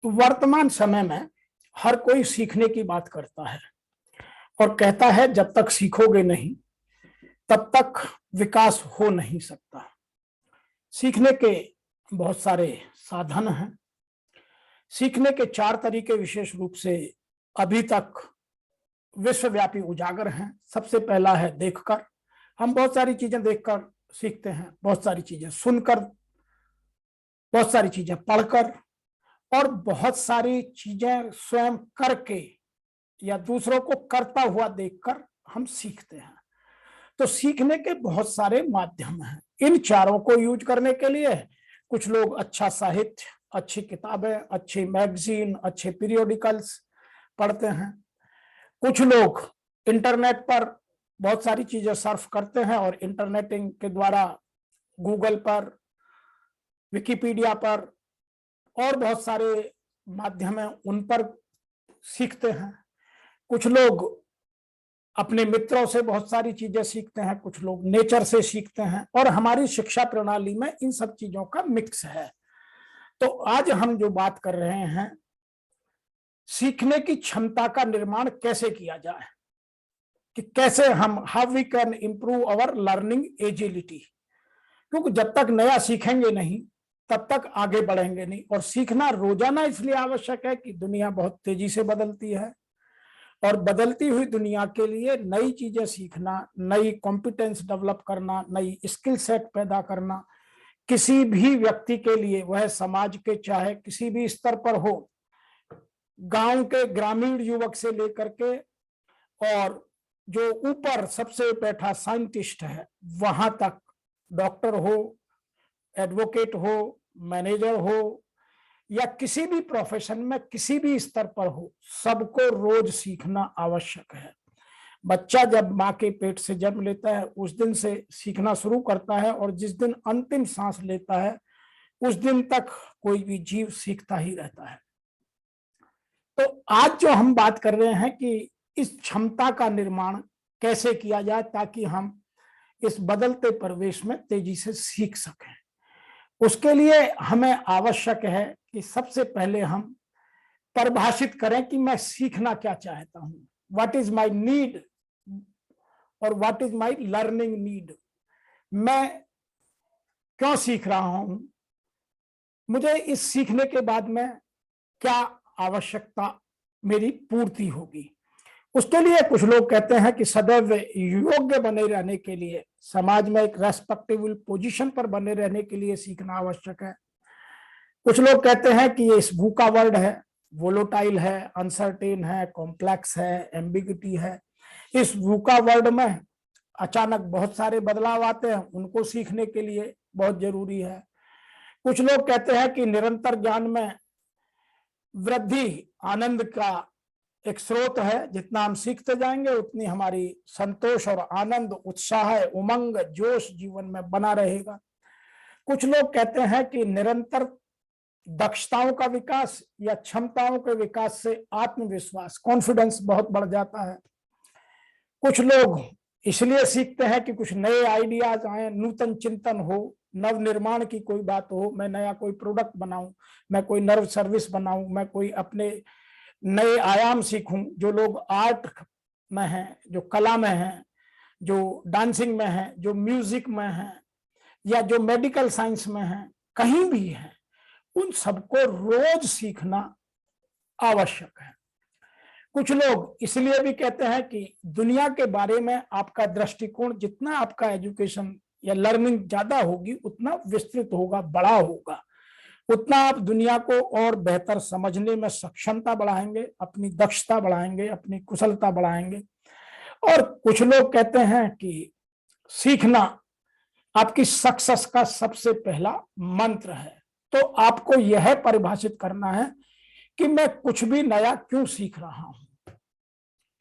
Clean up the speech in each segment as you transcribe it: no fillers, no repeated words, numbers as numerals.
वर्तमान समय में हर कोई सीखने की बात करता है और कहता है जब तक सीखोगे नहीं तब तक विकास हो नहीं सकता। सीखने के बहुत सारे साधन हैं। सीखने के 4 तरीके विशेष रूप से अभी तक विश्वव्यापी उजागर हैं। सबसे पहला है देखकर। हम बहुत सारी चीजें देखकर सीखते हैं, बहुत सारी चीजें सुनकर, बहुत सारी चीजें पढ़कर और बहुत सारी चीजें स्वयं करके या दूसरों को करता हुआ देखकर हम सीखते हैं। तो सीखने के बहुत सारे माध्यम हैं। इन चारों को यूज करने के लिए कुछ लोग अच्छा साहित्य, अच्छी किताबें, अच्छी मैगजीन, अच्छे पीरियोडिकल्स पढ़ते हैं। कुछ लोग इंटरनेट पर बहुत सारी चीजें सर्फ करते हैं और इंटरनेटिंग के द्वारा गूगल पर, विकिपीडिया पर और बहुत सारे माध्यम हैं, उन पर सीखते हैं। कुछ लोग अपने मित्रों से बहुत सारी चीजें सीखते हैं, कुछ लोग नेचर से सीखते हैं और हमारी शिक्षा प्रणाली में इन सब चीजों का मिक्स है। तो आज हम जो बात कर रहे हैं, सीखने की क्षमता का निर्माण कैसे किया जाए, कि कैसे हम how we can improve our learning agility. क्योंकि जब तक नया सीखेंगे नहीं तब तक आगे बढ़ेंगे नहीं। और सीखना रोजाना इसलिए आवश्यक है कि दुनिया बहुत तेजी से बदलती है और बदलती हुई दुनिया के लिए नई चीजें सीखना, नई कॉम्पिटेंस डेवलप करना, नई स्किल सेट पैदा करना किसी भी व्यक्ति के लिए, वह समाज के चाहे किसी भी स्तर पर हो, गांव के ग्रामीण युवक से लेकर के और जो ऊपर सबसे बैठा साइंटिस्ट है वहां तक, डॉक्टर हो, एडवोकेट हो, मैनेजर हो या किसी भी प्रोफेशन में किसी भी स्तर पर हो, सबको रोज सीखना आवश्यक है। बच्चा जब माँ के पेट से जन्म लेता है उस दिन से सीखना शुरू करता है और जिस दिन अंतिम सांस लेता है उस दिन तक कोई भी जीव सीखता ही रहता है। तो आज जो हम बात कर रहे हैं कि इस क्षमता का निर्माण कैसे किया जाए ताकि हम इस बदलते परिवेश में तेजी से सीख सकें। उसके लिए हमें आवश्यक है कि सबसे पहले हम परिभाषित करें कि मैं सीखना क्या चाहता हूं, व्हाट इज माय नीड और what is my learning need. मैं क्यों सीख रहा हूं, मुझे इस सीखने के बाद में क्या आवश्यकता मेरी पूर्ति होगी। उसके लिए कुछ लोग कहते हैं कि सदैव योग्य बने रहने के लिए, समाज में एक रेस्पेक्टेबल पोजीशन पर बने रहने के लिए सीखना आवश्यक है। कुछ लोग कहते हैं कि ये इस भूखा वर्ड है, वोलेटाइल है, अनसर्टेन है, कॉम्प्लेक्स है, एम्बिग्यूटी है। इस भूखा वर्ड में अचानक बहुत सारे बदलाव आते हैं, उनको सीखने के लिए बहुत जरूरी है। कुछ लोग कहते हैं कि निरंतर ज्ञान में वृद्धि आनंद का एक स्रोत है, जितना हम सीखते जाएंगे उतनी हमारी संतोष और आनंद, उत्साह, उमंग, जोश जीवन में बना रहेगा। कुछ लोग कहते हैं कि निरंतर दक्षताओं का विकास या क्षमताओं के विकास से आत्मविश्वास, कॉन्फिडेंस बहुत बढ़ जाता है। कुछ लोग इसलिए सीखते हैं कि कुछ नए आइडियाज आए, नूतन चिंतन हो, नव निर्माण की कोई बात हो, मैं नया कोई प्रोडक्ट बनाऊं, मैं कोई नर्व सर्विस बनाऊं, मैं कोई अपने नए आयाम सीखूं। जो लोग आर्ट में हैं, जो कला में हैं, जो डांसिंग में हैं, जो म्यूजिक में हैं या जो मेडिकल साइंस में हैं, कहीं भी हैं, उन सबको रोज सीखना आवश्यक है। कुछ लोग इसलिए भी कहते हैं कि दुनिया के बारे में आपका दृष्टिकोण, जितना आपका एजुकेशन या लर्निंग ज्यादा होगी उतना विस्तृत होगा, बड़ा होगा, उतना आप दुनिया को और बेहतर समझने में सक्षमता बढ़ाएंगे, अपनी दक्षता बढ़ाएंगे, अपनी कुशलता बढ़ाएंगे। और कुछ लोग कहते हैं कि सीखना आपकी सक्सेस का सबसे पहला मंत्र है। तो आपको यह परिभाषित करना है कि मैं कुछ भी नया क्यों सीख रहा हूं।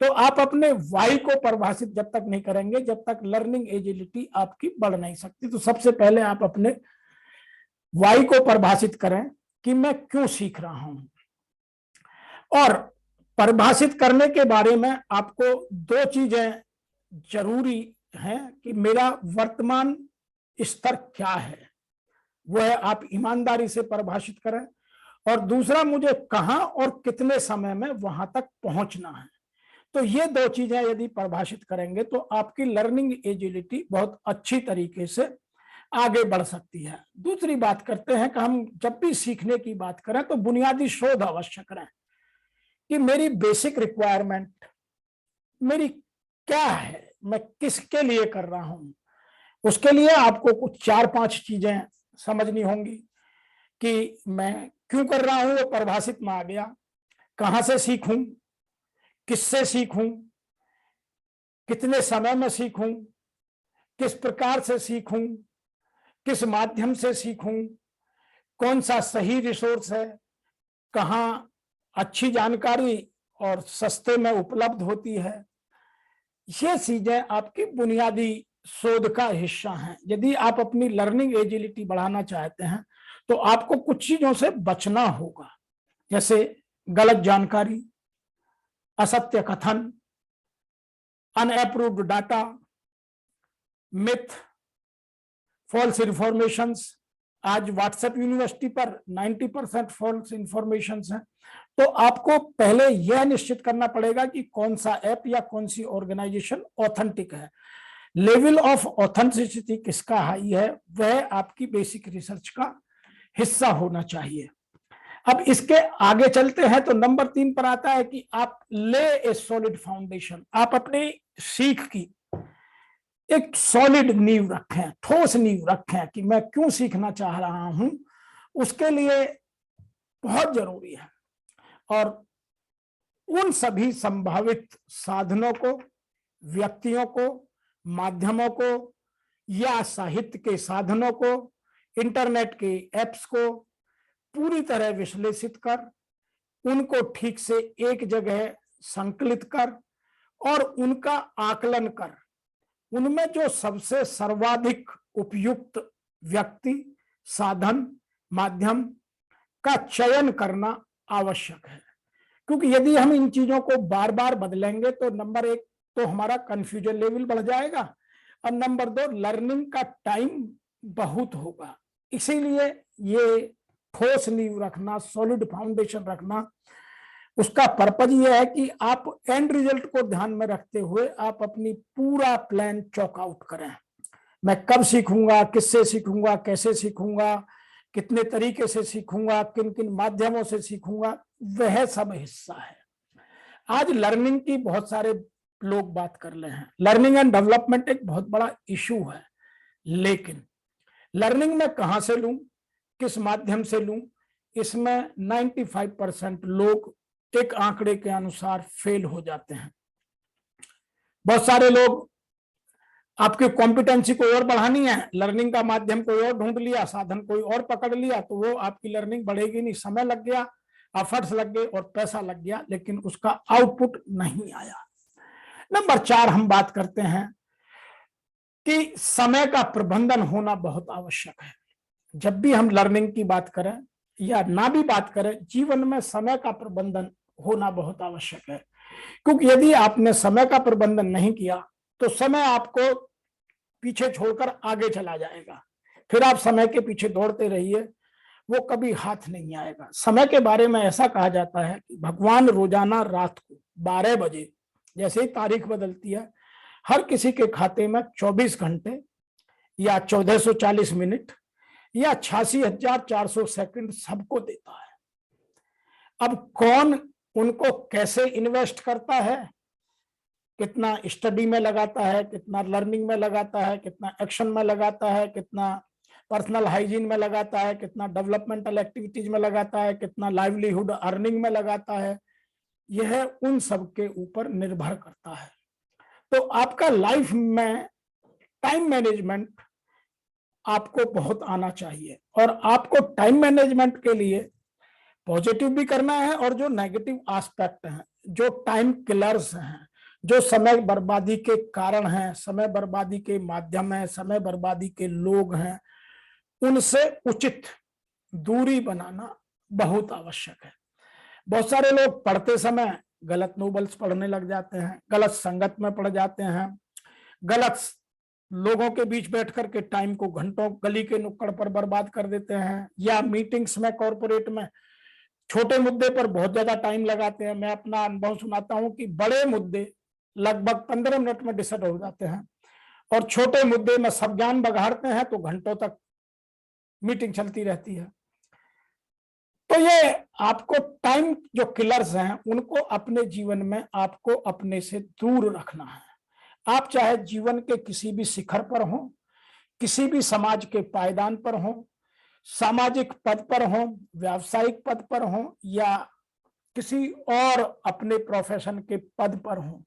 तो आप अपने वाई को परिभाषित जब तक नहीं करेंगे, जब तक लर्निंग एजिलिटी आपकी बढ़ नहीं सकती। तो सबसे पहले आप अपने वाई को परिभाषित करें कि मैं क्यों सीख रहा हूं। और परिभाषित करने के बारे में आपको 2 चीजें जरूरी हैं कि मेरा वर्तमान स्तर क्या है, वह आप ईमानदारी से परिभाषित करें। और दूसरा मुझे कहां और कितने समय में वहां तक पहुंचना है। तो ये दो चीजें यदि परिभाषित करेंगे तो आपकी लर्निंग एजिलिटी बहुत अच्छी तरीके से आगे बढ़ सकती है। दूसरी बात करते हैं कि हम जब भी सीखने की बात करें तो बुनियादी शोध अवश्य करें कि मेरी बेसिक रिक्वायरमेंट मेरी क्या है, मैं किसके लिए कर रहा हूं। उसके लिए आपको कुछ 4-5 चीजें समझनी होंगी कि मैं क्यों कर रहा हूं, वो परिभाषित में आ गया। कहां से सीखूं, किससे सीखूं, कितने समय में सीखूं, किस प्रकार से सीखूं, किस माध्यम से सीखूं, कौन सा सही रिसोर्स है, कहां अच्छी जानकारी और सस्ते में उपलब्ध होती है। ये चीजें आपकी बुनियादी शोध का हिस्सा हैं। यदि आप अपनी लर्निंग एजिलिटी बढ़ाना चाहते हैं तो आपको कुछ चीजों से बचना होगा, जैसे गलत जानकारी, असत्य कथन, unapproved data, myth, false informations. आज व्हाट्सएप यूनिवर्सिटी पर 90% फॉल्स इंफॉर्मेशन हैं। तो आपको पहले यह निश्चित करना पड़ेगा कि कौन सा ऐप या कौन सी ऑर्गेनाइजेशन ऑथेंटिक है। लेवल ऑफ ऑथेंटिसिटी किसका हाई है, वह आपकी बेसिक रिसर्च का हिस्सा होना चाहिए। अब इसके आगे चलते हैं तो नंबर 3 पर आता है कि आप ले ए सॉलिड फाउंडेशन। आप अपनी सीख की एक सॉलिड नींव रखें, ठोस नींव रखें कि मैं क्यों सीखना चाह रहा हूं, उसके लिए बहुत जरूरी है। और उन सभी संभावित साधनों को, व्यक्तियों को, माध्यमों को या साहित्य के साधनों को, इंटरनेट के एप्स को पूरी तरह विश्लेषित कर, उनको ठीक से एक जगह संकलित कर और उनका आकलन कर, उनमें जो सबसे सर्वाधिक उपयुक्त व्यक्ति, साधन, माध्यम का चयन करना आवश्यक है। क्योंकि यदि हम इन चीजों को बार बार बदलेंगे तो नंबर 1 तो हमारा कंफ्यूजन लेवल बढ़ जाएगा और नंबर 2 लर्निंग का टाइम बहुत होगा। इसीलिए ये ठोस नींव रखना, सॉलिड फाउंडेशन रखना, उसका पर्पज ये है कि आप एंड रिजल्ट को ध्यान में रखते हुए आप अपनी पूरा प्लान चॉक आउट करें। मैं कब सीखूंगा, किससे सीखूंगा, कैसे सीखूंगा, कितने तरीके से सीखूंगा, किन किन माध्यमों से सीखूंगा, वह सब हिस्सा है। आज लर्निंग की बहुत सारे लोग बात कर रहे हैं। लर्निंग एंड डेवलपमेंट एक बहुत बड़ा इशू है, लेकिन लर्निंग में कहां से लूं, किस माध्यम से लूं, इसमें 95% लोग एक आंकड़े के अनुसार फेल हो जाते हैं। बहुत सारे लोग आपकी कॉम्पिटेंसी को और बढ़ानी है, लर्निंग का माध्यम कोई और ढूंढ लिया, साधन कोई और पकड़ लिया, तो वो आपकी लर्निंग बढ़ेगी नहीं। समय लग गया, एफर्ट्स लग गए और पैसा लग गया, लेकिन उसका आउटपुट नहीं आया। नंबर 4 हम बात करते हैं कि समय का प्रबंधन होना बहुत आवश्यक है। जब भी हम लर्निंग की बात करें या ना भी बात करें, जीवन में समय का प्रबंधन होना बहुत आवश्यक है। क्योंकि यदि आपने समय का प्रबंधन नहीं किया तो समय आपको पीछे छोड़कर आगे चला जाएगा, फिर आप समय के पीछे दौड़ते रहिए, वो कभी हाथ नहीं आएगा। समय के बारे में ऐसा कहा जाता है कि भगवान रोजाना रात को 12 बजे, जैसे ही तारीख बदलती है, हर किसी के खाते में 24 घंटे या 1440 मिनट या 86,400 सेकंड सबको देता है। अब कौन उनको कैसे इन्वेस्ट करता है, कितना स्टडी में लगाता है, कितना लर्निंग में लगाता है, कितना एक्शन में लगाता है, कितना पर्सनल हाइजीन में लगाता है, कितना डेवलपमेंटल एक्टिविटीज में लगाता है, कितना लाइवलीहुड अर्निंग में लगाता है, यह उन सब के ऊपर निर्भर करता है। तो आपका लाइफ में टाइम मैनेजमेंट आपको बहुत आना चाहिए और आपको टाइम मैनेजमेंट के लिए पॉजिटिव भी करना है और जो नेगेटिव एस्पेक्ट हैं, जो टाइम किलर्स हैं, जो समय बर्बादी के कारण हैं, समय बर्बादी के माध्यम हैं, समय बर्बादी के लोग हैं, उनसे उचित दूरी बनाना बहुत आवश्यक है। बहुत सारे लोग पढ़ते समय गलत नोवेल्स पढ़ने लग जाते हैं, गलत संगत में पड़ जाते हैं, गलत लोगों के बीच बैठ करके टाइम को घंटों गली के नुक्कड़ पर बर्बाद कर देते हैं, या मीटिंग्स में, कॉर्पोरेट में छोटे मुद्दे पर बहुत ज्यादा टाइम लगाते हैं। मैं अपना अनुभव सुनाता हूं कि बड़े मुद्दे लगभग 15 मिनट में डिसाइड हो जाते हैं, और छोटे मुद्दे में सब ज्ञान बघाड़ते हैं तो घंटों तक मीटिंग चलती रहती है। तो ये आपको टाइम जो किलर्स हैं उनको अपने जीवन में आपको अपने से दूर रखना है। आप चाहे जीवन के किसी भी शिखर पर हो, किसी भी समाज के पायदान पर हो, सामाजिक पद पर हो, व्यावसायिक पद पर हो, या किसी और अपने प्रोफेशन के पद पर हो,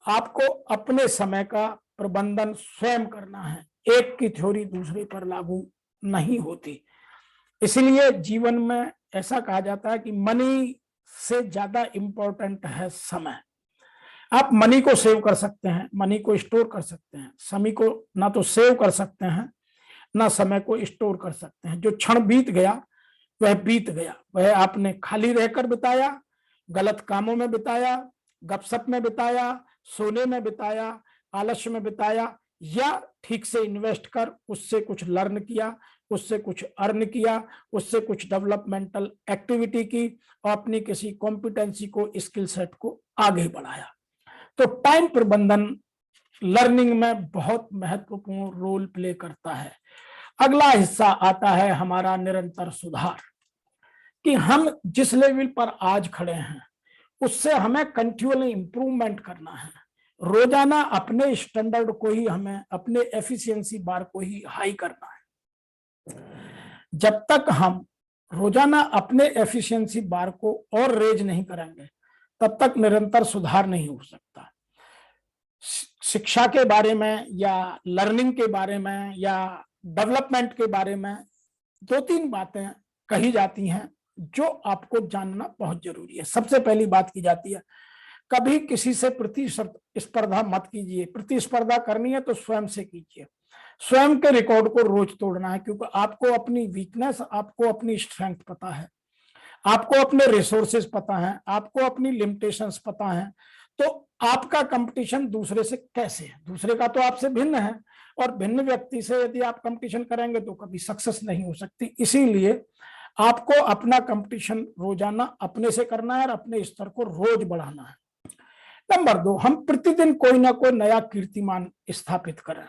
आपको अपने समय का प्रबंधन स्वयं करना है। एक की थ्योरी दूसरे पर लागू नहीं होती। इसलिए जीवन में ऐसा कहा जाता है कि मनी से ज्यादा इंपॉर्टेंट है समय। आप मनी को सेव कर सकते हैं, मनी को स्टोर कर सकते हैं, समय को ना तो सेव कर सकते हैं ना समय को स्टोर कर सकते हैं। जो क्षण बीत गया वह बीत गया, वह आपने खाली रहकर बिताया, गलत कामों में बिताया, गपशप में बिताया, सोने में बिताया, आलस्य में बिताया, या ठीक से इन्वेस्ट कर उससे कुछ लर्न किया, उससे कुछ अर्न किया, उससे कुछ डेवलपमेंटल एक्टिविटी की और अपनी किसी कॉम्पिटेंसी को, स्किल सेट को आगे बढ़ाया। तो टाइम प्रबंधन लर्निंग में बहुत महत्वपूर्ण रोल प्ले करता है। अगला हिस्सा आता है हमारा निरंतर सुधार, कि हम जिस लेवल पर आज खड़े हैं उससे हमें कंटिन्यूअली इंप्रूवमेंट करना है। रोजाना अपने स्टैंडर्ड को ही, हमें अपने एफिशिएंसी बार को ही हाई करना है। जब तक हम रोजाना अपने एफिशिएंसी बार को और रेज नहीं करेंगे तब तक निरंतर सुधार नहीं हो सकता। शिक्षा के बारे में या लर्निंग के बारे में या डेवलपमेंट के बारे में 2-3 बातें कही जाती हैं जो आपको जानना बहुत जरूरी है। सबसे पहली बात की जाती है, कभी किसी से प्रतिस्पर्धा मत कीजिए। प्रतिस्पर्धा करनी है तो स्वयं से कीजिए। स्वयं के रिकॉर्ड को रोज तोड़ना है, क्योंकि आपको अपनी वीकनेस, आपको अपनी स्ट्रेंथ पता है, आपको अपने रिसोर्सेज पता है, आपको अपनी लिमिटेशंस पता है। तो आपका कंपटीशन दूसरे से कैसे है? दूसरे का तो आपसे भिन्न है, और भिन्न व्यक्ति से यदि आप कंपटीशन करेंगे तो कभी सक्सेस नहीं हो सकती। इसीलिए आपको अपना कंपटीशन रोजाना अपने से करना है और अपने स्तर को रोज बढ़ाना है। नंबर 2, हम प्रतिदिन कोई ना कोई नया कीर्तिमान स्थापित करें।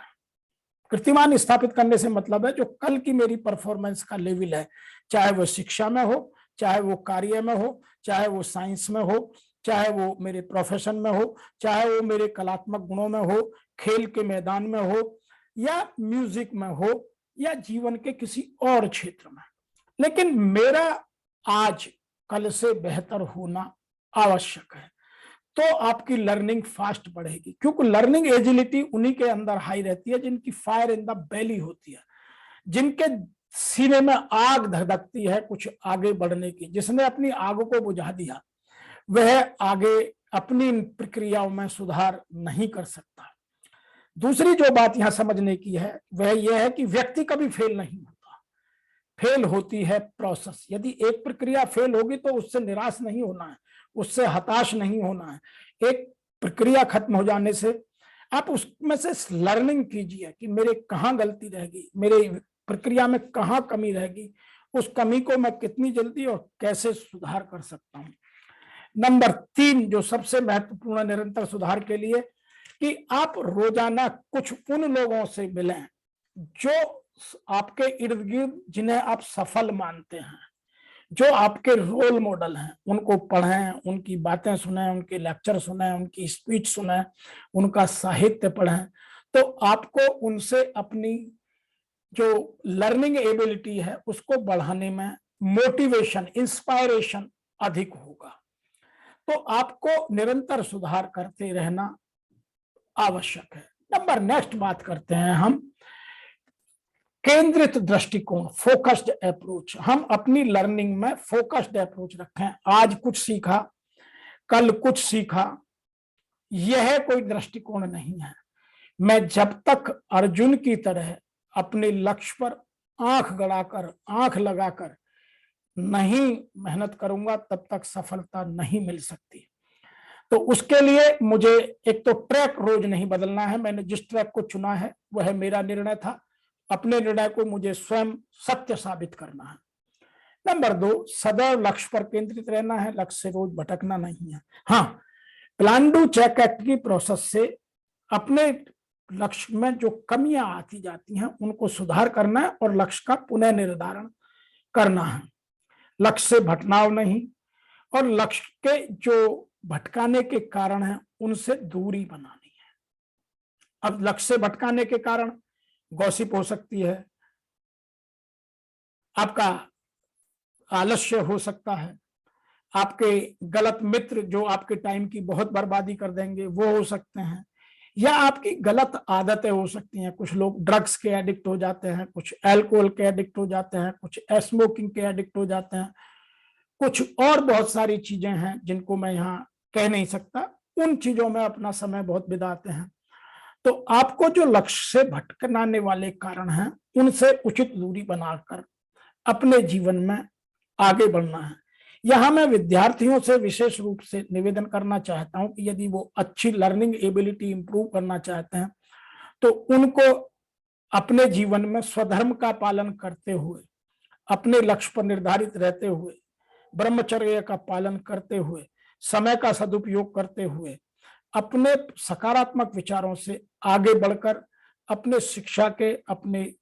कीर्तिमान स्थापित करने से मतलब है जो कल की मेरी परफॉर्मेंस का लेवल है, चाहे वो शिक्षा में हो, चाहे वो कार्य में हो, चाहे वो साइंस में हो, चाहे वो मेरे प्रोफेशन में हो, चाहे वो मेरे कलात्मक गुणों में हो, खेल के मैदान में हो, या म्यूजिक में हो, या जीवन के किसी और क्षेत्र में। लेकिन मेरा आज कल से बेहतर होना आवश्यक है। तो आपकी लर्निंग फास्ट बढ़ेगी, क्योंकि लर्निंग एजिलिटी उन्हीं के अंदर हाई रहती है जिनकी फायर इन द बेली होती है, जिनके सीने में आग धधकती है कुछ आगे बढ़ने की। जिसने अपनी आग को बुझा दिया वह आगे अपनी प्रक्रियाओं में सुधार नहीं कर सकता। दूसरी जो बात यहां समझने की है वह यह है कि व्यक्ति कभी फेल नहीं होता, फेल होती है प्रोसेस। यदि एक प्रक्रिया फेल होगी तो उससे निराश नहीं होना है, उससे हताश नहीं होना है। एक प्रक्रिया खत्म हो जाने से आप उसमें से लर्निंग कीजिए कि मेरे कहाँ गलती रहेगी, मेरे प्रक्रिया में कहाँ कमी रहेगी, उस कमी को मैं कितनी जल्दी और कैसे सुधार कर सकता हूँ। नंबर 3 जो सबसे महत्वपूर्ण निरंतर सुधार के लिए, कि आप रोजाना कुछ उन लोगों से मिलें जो आपके इर्द गिर्द, जिन्हें आप सफल मानते हैं, जो आपके रोल मॉडल हैं, उनको पढ़ें, उनकी बातें सुने, उनके लेक्चर सुने, उनकी स्पीच सुने, उनका साहित्य पढ़ें। तो आपको उनसे अपनी जो लर्निंग एबिलिटी है उसको बढ़ाने में मोटिवेशन, इंस्पायरेशन अधिक होगा। तो आपको निरंतर सुधार करते रहना आवश्यक है। नेक्स्ट बात करते हैं हम केंद्रित दृष्टिकोण, फोकस्ड अप्रोच। हम अपनी लर्निंग में फोकस्ड अप्रोच रखें। आज कुछ सीखा, कल कुछ सीखा, यह कोई दृष्टिकोण नहीं है। मैं जब तक अर्जुन की तरह अपने लक्ष्य पर आंख गड़ाकर, आंख लगाकर नहीं मेहनत करूंगा तब तक सफलता नहीं मिल सकती। तो उसके लिए मुझे एक तो ट्रैक रोज नहीं बदलना है। मैंने जिस ट्रैक को चुना है वह मेरा निर्णय था, अपने निर्णय को मुझे स्वयं सत्य साबित करना है। नंबर 2, सदैव लक्ष्य पर केंद्रित रहना है, लक्ष्य से रोज भटकना नहीं है। हाँ, प्लान डू चेक एक्ट की प्रोसेस से अपने लक्ष्य में जो कमियां आती जाती हैं उनको सुधार करना है और लक्ष्य का पुनः निर्धारण करना है। लक्ष्य से भटकाव नहीं, और लक्ष्य के जो भटकाने के कारण हैं उनसे दूरी बनानी है। अब लक्ष्य से भटकाने के कारण गॉसिप हो सकती है, आपका आलस्य हो सकता है, आपके गलत मित्र जो आपके टाइम की बहुत बर्बादी कर देंगे वो हो सकते हैं, या आपकी गलत आदतें हो सकती हैं। कुछ लोग ड्रग्स के एडिक्ट हो जाते हैं, कुछ अल्कोहल के एडिक्ट हो जाते हैं, कुछ स्मोकिंग के एडिक्ट हो जाते हैं, कुछ और बहुत सारी चीजें हैं जिनको मैं यहाँ कह नहीं सकता। उन चीजों में अपना समय बहुत बिताते हैं। तो आपको जो लक्ष्य से भटकने वाले कारण हैं उनसे उचित दूरी बनाकर अपने जीवन में आगे बढ़ना है। यहाँ मैं विद्यार्थियों से विशेष रूप से निवेदन करना चाहता हूं कि यदि वो अच्छी लर्निंग एबिलिटी इंप्रूव करना चाहते हैं तो उनको अपने जीवन में स्वधर्म का पालन करते हुए, अपने लक्ष्य पर निर्धारित रहते हुए, ब्रह्मचर्य का पालन करते हुए, समय का सदुपयोग करते हुए, अपने सकारात्मक विचारों से आगे बढ़कर अपने शिक्षा के, अपने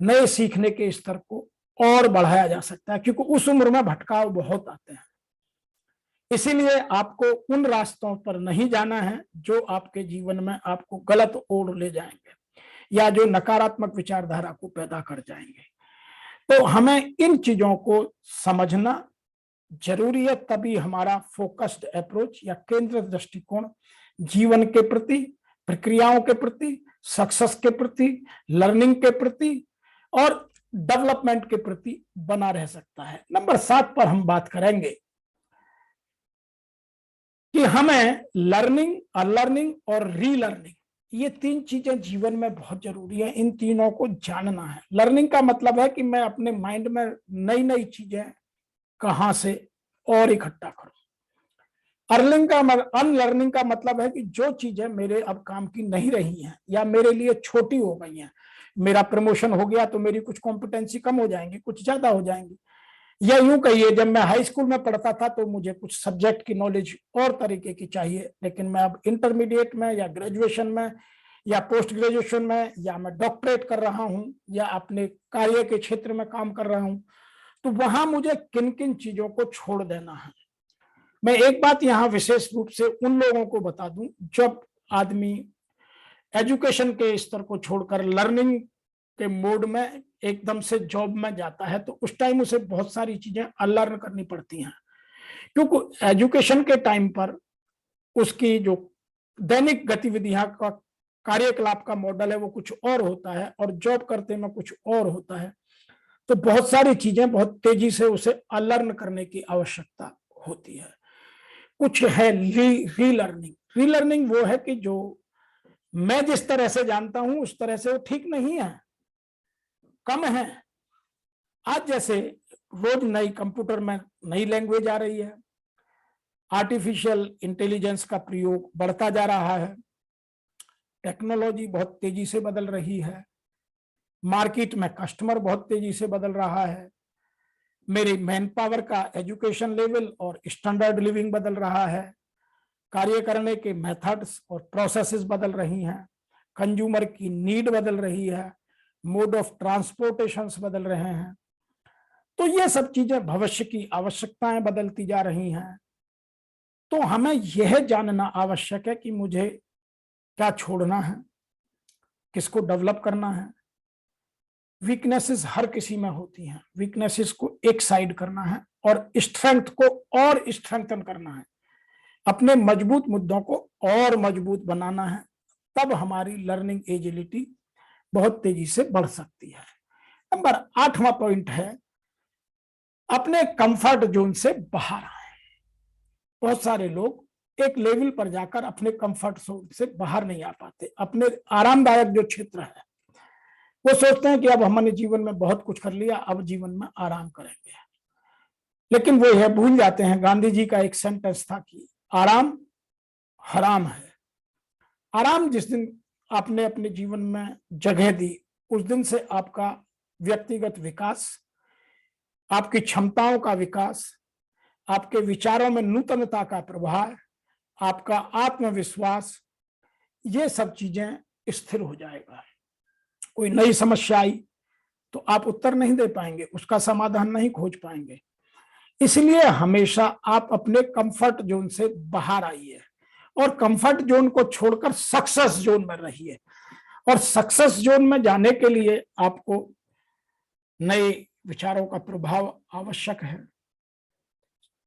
नए सीखने के स्तर को और बढ़ाया जा सकता है, क्योंकि उस उम्र में भटकाव बहुत आते हैं। इसीलिए आपको उन रास्तों पर नहीं जाना है जो आपके जीवन में आपको गलत ओर ले जाएंगे या जो नकारात्मक विचारधारा को पैदा कर जाएंगे। तो हमें इन चीजों को समझना जरूरी है, तभी हमारा फोकस्ड अप्रोच या केंद्र दृष्टिकोण जीवन के प्रति, प्रक्रियाओं के प्रति, सक्सेस के प्रति, लर्निंग के प्रति और डेवलपमेंट के प्रति बना रह सकता है। नंबर 7 पर हम बात करेंगे कि हमें लर्निंग, अनलर्निंग और रीलर्निंग, ये 3 चीजें जीवन में बहुत जरूरी है। इन तीनों को जानना है। लर्निंग का मतलब है कि मैं अपने माइंड में नई नई चीजें कहां से और इकट्ठा करूं। अनलर्निंग का मतलब है कि जो चीजें मेरे अब काम की नहीं रही हैं या मेरे लिए छोटी हो गई हैं, मेरा प्रमोशन हो गया तो मेरी कुछ कॉम्पिटेंसी कम हो जाएंगी, कुछ ज्यादा हो जाएंगी। या यूं कहिए, जब मैं हाई स्कूल में पढ़ता था तो मुझे कुछ सब्जेक्ट की नॉलेज और तरीके की चाहिए, लेकिन मैं अब इंटरमीडिएट में या ग्रेजुएशन में या पोस्ट ग्रेजुएशन में या मैं डॉक्टरेट कर रहा हूं या अपने कार्य के क्षेत्र में काम कर रहा हूं, तो वहां मुझे किन किन चीजों को छोड़ देना है। मैं एक बात यहाँ विशेष रूप से उन लोगों को बता दूं, जब आदमी एजुकेशन के स्तर को छोड़कर लर्निंग के मोड में एकदम से जॉब में जाता है तो उस टाइम उसे बहुत सारी चीजें अनलर्न करनी पड़ती हैं, क्योंकि एजुकेशन के टाइम पर उसकी जो दैनिक गतिविधियां का कार्यकलाप का मॉडल है वो कुछ और होता है और जॉब करते में कुछ और होता है। तो बहुत सारी चीजें बहुत तेजी से उसे अनलर्न करने की आवश्यकता होती है। कुछ है रीलर्निंग। रीलर्निंग वो है कि जो मैं जिस तरह से जानता हूं उस तरह से वो ठीक नहीं है, कम है। आज जैसे रोज नई कंप्यूटर में नई लैंग्वेज आ रही है, आर्टिफिशियल इंटेलिजेंस का प्रयोग बढ़ता जा रहा है, टेक्नोलॉजी बहुत तेजी से बदल रही है, मार्केट में कस्टमर बहुत तेजी से बदल रहा है, मेरी मैन पावर का एजुकेशन लेवल और स्टैंडर्ड लिविंग बदल रहा है, कार्य करने के मेथड्स और प्रोसेसेस बदल रही हैं, कंज्यूमर की नीड बदल रही है, मोड ऑफ ट्रांसपोर्टेशन बदल रहे हैं। तो ये सब चीजें, भविष्य की आवश्यकताएं बदलती जा रही हैं। तो हमें यह जानना आवश्यक है कि मुझे क्या छोड़ना है, किसको डेवलप करना है। वीकनेसेस हर किसी में होती हैं, वीकनेसेस को एक साइड करना है और स्ट्रेंथ को और स्ट्रेंथन करना है, अपने मजबूत मुद्दों को और मजबूत बनाना है। तब हमारी लर्निंग एजिलिटी बहुत तेजी से बढ़ सकती है। नंबर 8वां पॉइंट है, अपने कंफर्ट जोन से बाहर आए। बहुत सारे लोग एक लेवल पर जाकर अपने कंफर्ट जोन से बाहर नहीं आ पाते। अपने आरामदायक जो क्षेत्र है वो सोचते हैं कि अब हमने जीवन में बहुत कुछ कर लिया, अब जीवन में आराम करेंगे। लेकिन वो यह भूल जाते हैं, गांधी जी का एक सेंटेंस था कि आराम हराम है। आराम जिस दिन आपने अपने जीवन में जगह दी, उस दिन से आपका व्यक्तिगत विकास, आपकी क्षमताओं का विकास, आपके विचारों में नूतनता का प्रभाव, आपका आत्मविश्वास, ये सब चीजें स्थिर हो जाएगा। कोई नई समस्या आई तो आप उत्तर नहीं दे पाएंगे, उसका समाधान नहीं खोज पाएंगे। इसलिए हमेशा आप अपने कंफर्ट जोन से बाहर आइए और कंफर्ट जोन को छोड़कर सक्सेस जोन में रहिए। और सक्सेस जोन में जाने के लिए आपको नए विचारों का प्रभाव आवश्यक है,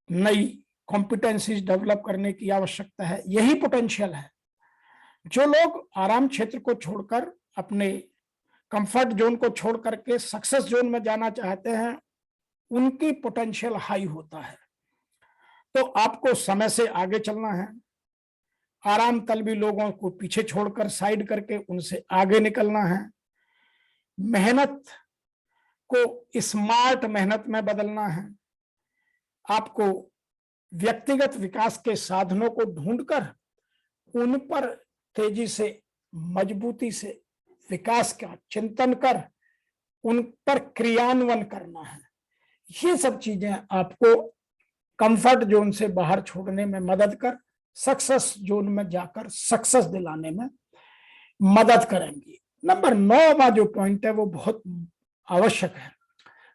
नई कॉम्पिटेंसीज डेवलप करने की आवश्यकता है। यही पोटेंशियल है। जो लोग आराम क्षेत्र को छोड़कर, अपने कंफर्ट जोन को छोड़ करके सक्सेस जोन में जाना चाहते हैं, उनकी पोटेंशियल हाई होता है। तो आपको समय से आगे चलना है, आराम तलबी लोगों को पीछे छोड़कर, साइड करके उनसे आगे निकलना है, मेहनत को स्मार्ट मेहनत में बदलना है। आपको व्यक्तिगत विकास के साधनों को ढूंढकर उन पर तेजी से, मजबूती से विकास का चिंतन कर उन पर क्रियान्वयन करना है। ये सब चीजें आपको कंफर्ट जोन से बाहर छोड़ने में मदद कर सक्सेस जोन में जाकर सक्सेस दिलाने में मदद करेंगी। नंबर 9वां जो पॉइंट है वो बहुत आवश्यक है।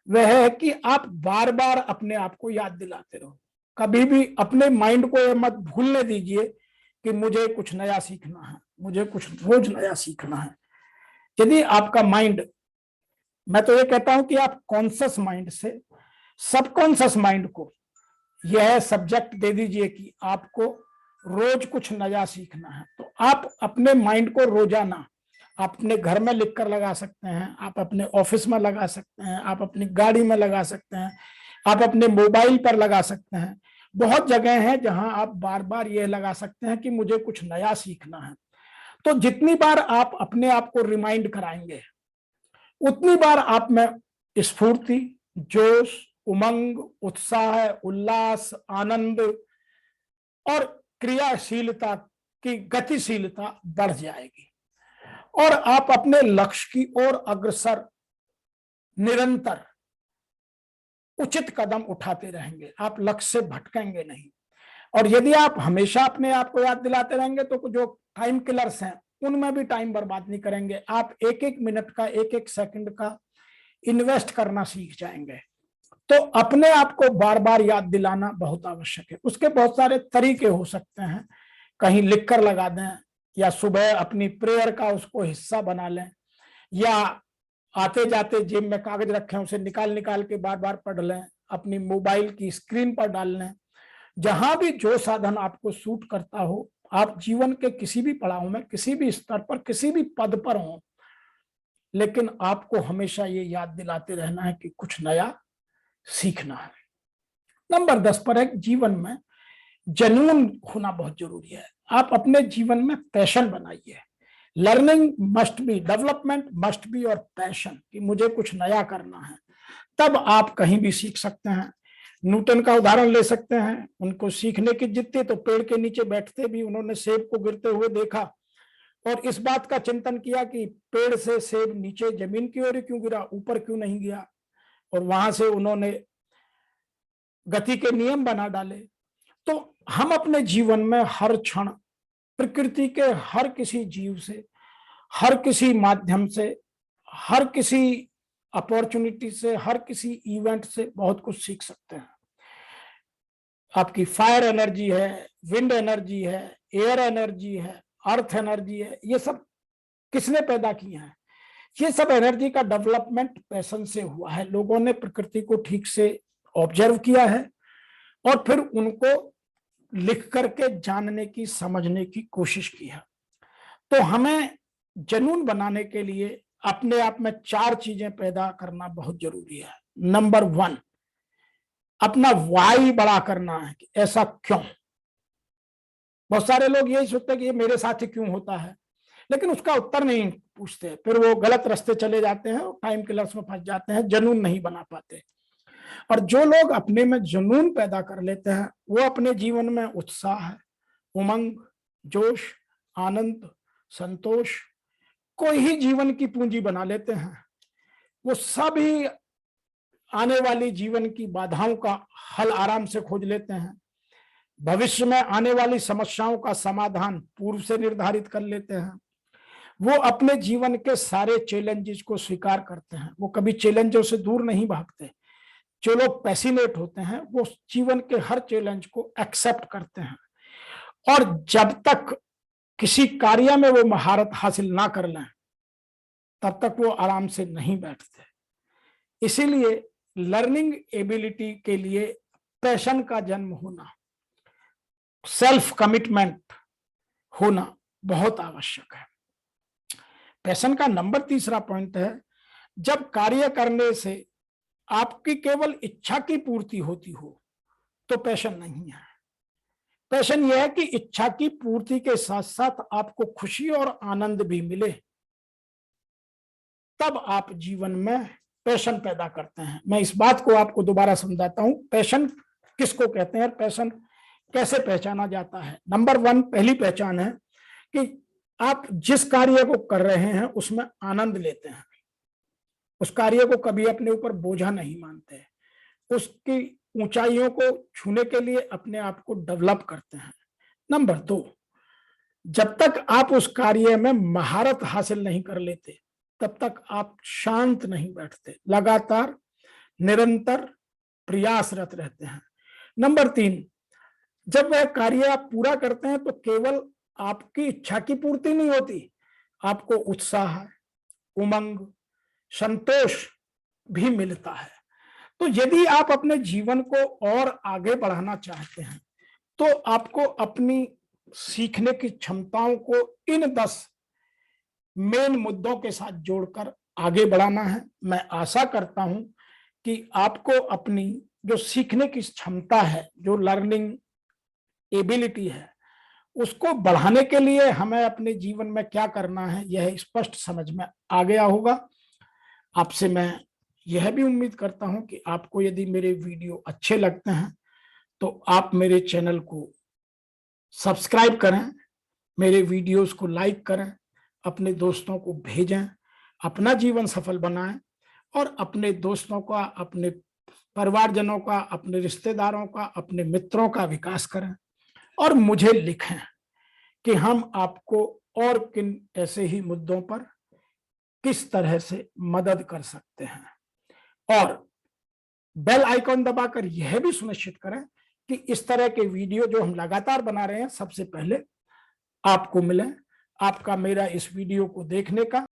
वह है कि आप बार बार अपने आप को याद दिलाते रहो। कभी भी अपने माइंड को यह मत भूलने दीजिए कि मुझे कुछ नया सीखना है, मुझे कुछ रोज नया सीखना है। यदि आपका माइंड, मैं तो ये कहता हूं कि आप कॉन्शियस माइंड से सबकॉन्शियस माइंड को यह सब्जेक्ट दे दीजिए कि आपको रोज कुछ नया सीखना है, तो आप अपने माइंड को रोजाना आप अपने घर में लिख कर लगा सकते हैं, आप अपने ऑफिस में लगा सकते हैं, आप अपनी गाड़ी में लगा सकते हैं, आप अपने मोबाइल पर लगा सकते हैं। बहुत जगह है जहां आप बार बार यह लगा सकते हैं कि मुझे कुछ नया सीखना है। तो जितनी बार आप अपने आप को रिमाइंड कराएंगे, उतनी बार आप में स्फूर्ति, जोश, उमंग, उत्साह, उल्लास, आनंद और क्रियाशीलता की गतिशीलता बढ़ जाएगी और आप अपने लक्ष्य की ओर अग्रसर निरंतर उचित कदम उठाते रहेंगे। आप लक्ष्य से भटकेंगे नहीं। और यदि आप हमेशा अपने आप को याद दिलाते रहेंगे तो जो टाइम किलर्स हैं उनमें भी टाइम बर्बाद नहीं करेंगे। आप एक एक मिनट का, एक एक सेकंड का इन्वेस्ट करना सीख जाएंगे। तो अपने आप को बार बार याद दिलाना बहुत आवश्यक है। उसके बहुत सारे तरीके हो सकते हैं। कहीं लिखकर लगा दें, या सुबह अपनी प्रेयर का उसको हिस्सा बना लें, या आते जाते जेब में कागज रखे उसे निकाल निकाल के बार बार पढ़ लें, अपनी मोबाइल की स्क्रीन पर डाल लें। जहां भी जो साधन आपको सूट करता हो, आप जीवन के किसी भी पड़ाव में, किसी भी स्तर पर, किसी भी पद पर हो, लेकिन आपको हमेशा ये याद दिलाते रहना है कि कुछ नया सीखना है। नंबर 10 पर है, जीवन में जुनून होना बहुत जरूरी है। आप अपने जीवन में पैशन बनाइए। Learning must be, development must be और पैशन, कि मुझे कुछ नया करना है, तब आप कहीं भी सीख सकते हैं। न्यूटन का उदाहरण ले सकते हैं। उनको सीखने की जिद थी तो पेड़ के नीचे बैठते भी उन्होंने सेब को गिरते हुए देखा और इस बात का चिंतन किया कि पेड़ से सेब नीचे जमीन की ओर क्यों गिरा, ऊपर क्यों नहीं गया। और वहां से उन्होंने गति के नियम बना डाले। तो हम अपने जीवन में हर क्षण प्रकृति के हर किसी जीव से, हर किसी माध्यम से, हर किसी अपॉर्चुनिटी से, हर किसी इवेंट से बहुत कुछ सीख सकते हैं। आपकी फायर एनर्जी है, विंड एनर्जी है, एयर एनर्जी है, अर्थ एनर्जी है, ये सब किसने पैदा किए हैं? ये सब एनर्जी का डेवलपमेंट पैशन से हुआ है। लोगों ने प्रकृति को ठीक से ऑब्जर्व किया है और फिर उनको लिख करके जानने की, समझने की कोशिश की है। तो हमें जुनून बनाने के लिए अपने आप में 4 चीजें पैदा करना बहुत जरूरी है। नंबर 1, अपना वाई बड़ा करना है कि ऐसा क्यों। बहुत सारे लोग यही सोचते हैं कि ये मेरे साथ ही क्यों होता है, लेकिन उसका उत्तर नहीं पूछते, फिर वो गलत रास्ते चले जाते हैं और टाइम किलर्स में फंस जाते हैं, जुनून नहीं बना पाते। और जो लोग अपने में जुनून पैदा कर लेते हैं, वो अपने जीवन में उत्साह, उमंग, जोश, आनंद, संतोष, कोई ही जीवन की पूंजी बना लेते हैं। वो सभी आने वाली जीवन की बाधाओं का हल आराम से खोज लेते हैं, भविष्य में आने वाली समस्याओं का समाधान पूर्व से निर्धारित कर लेते हैं, वो अपने जीवन के सारे चैलेंजेस को स्वीकार करते हैं, वो कभी चैलेंजों से दूर नहीं भागते। जो लोग पैसिनेट होते हैं वो जीवन के हर चैलेंज को एक्सेप्ट करते हैं, और जब तक किसी कार्य में वो महारत हासिल ना कर लें तब तक वो आराम से नहीं बैठते। इसीलिए लर्निंग एबिलिटी के लिए पैशन का जन्म होना, सेल्फ कमिटमेंट होना बहुत आवश्यक है। पैशन का नंबर 3 पॉइंट है, जब कार्य करने से आपकी केवल इच्छा की पूर्ति होती हो तो पैशन नहीं है। पैशन यह है कि इच्छा की पूर्ति के साथ साथ आपको खुशी और आनंद भी मिले, तब आप जीवन में पैशन पैदा करते हैं। मैं इस बात को आपको दोबारा समझाता हूं, पैशन किसको कहते हैं और पैशन कैसे पहचाना जाता है। नंबर 1 पहली पहचान है कि आप जिस कार्य को कर रहे हैं उसमें आनंद लेते हैं, उस कार्य को कभी अपने ऊपर बोझा नहीं मानते, उसकी ऊंचाइयों को छूने के लिए अपने आप को डेवलप करते हैं। नंबर 2, जब तक आप उस कार्य में महारत हासिल नहीं कर लेते तब तक आप शांत नहीं बैठते, लगातार निरंतर प्रयासरत रहते हैं। नंबर 3, जब वह कार्य आप पूरा करते हैं तो केवल आपकी इच्छा की पूर्ति नहीं होती, आपको उत्साह, उमंग, संतोष भी मिलता है। तो यदि आप अपने जीवन को और आगे बढ़ाना चाहते हैं तो आपको अपनी सीखने की क्षमताओं को इन 10 मेन मुद्दों के साथ जोड़कर आगे बढ़ाना है। मैं आशा करता हूं कि आपको अपनी जो सीखने की क्षमता है, जो लर्निंग एबिलिटी है, उसको बढ़ाने के लिए हमें अपने जीवन में क्या करना है यह स्पष्ट समझ में आ गया होगा। आपसे मैं यह भी उम्मीद करता हूं कि आपको यदि मेरे वीडियो अच्छे लगते हैं तो आप मेरे चैनल को सब्सक्राइब करें, मेरे वीडियोस को लाइक करें, अपने दोस्तों को भेजें, अपना जीवन सफल बनाएं और अपने दोस्तों का, अपने परिवारजनों का, अपने रिश्तेदारों का, अपने मित्रों का विकास करें और मुझे लिखें कि हम आपको और किन ऐसे ही मुद्दों पर किस तरह से मदद कर सकते हैं। और बेल आइकॉन दबाकर यह भी सुनिश्चित करें कि इस तरह के वीडियो जो हम लगातार बना रहे हैं सबसे पहले आपको मिले। आपका मेरा इस वीडियो को देखने का